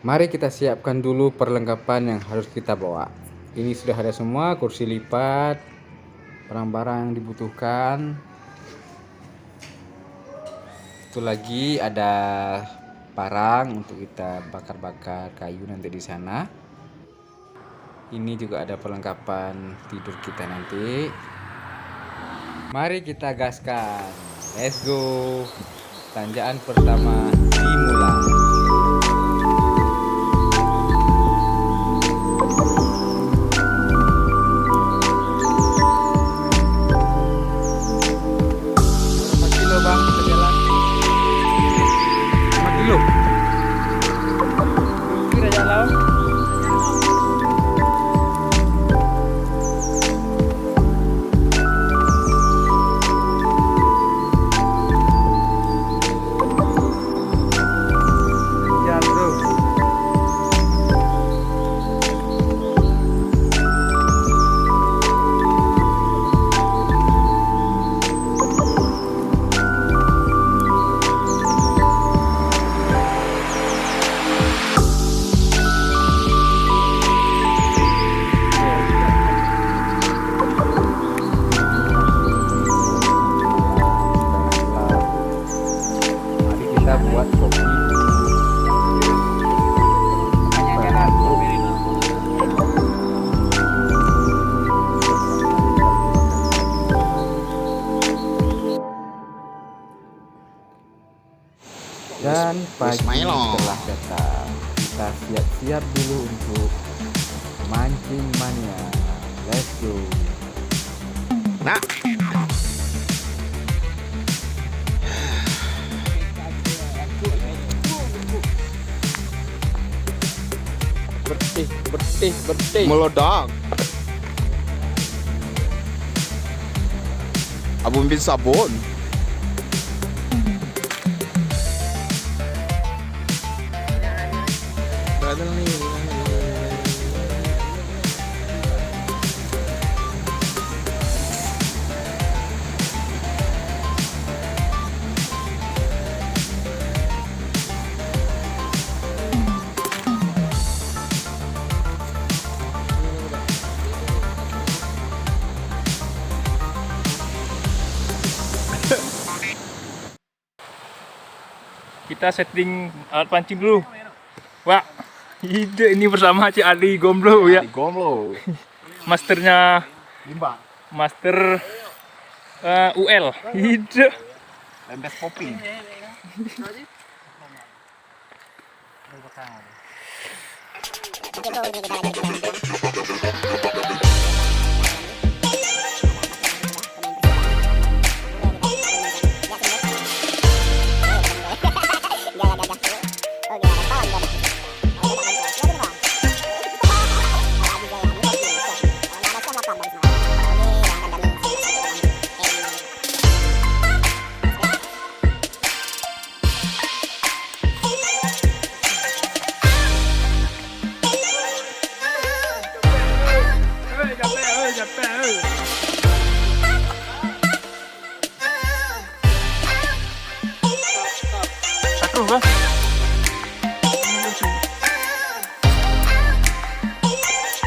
Mari kita siapkan dulu perlengkapan yang harus kita bawa. Ini sudah ada semua, kursi lipat, barang-barang yang dibutuhkan. Itu lagi ada parang untuk kita bakar-bakar kayu nanti di sana. Ini juga ada perlengkapan tidur kita nanti. Mari kita gaskan. Let's go. Tanjakan pertama dimulai. Buat kopi. Dan pagi telah datang. Kita siap-siap dulu untuk mancing mania. Let's go. Nah, Bertih meledak. Abang bin sabun. Badal nih. Kita setting alat pancing dulu. Wah, ini bersama Cik Ali Gomblo ya. Gomblo. Masternya Limba. Master UL. Ide. Lembes popping. Capek.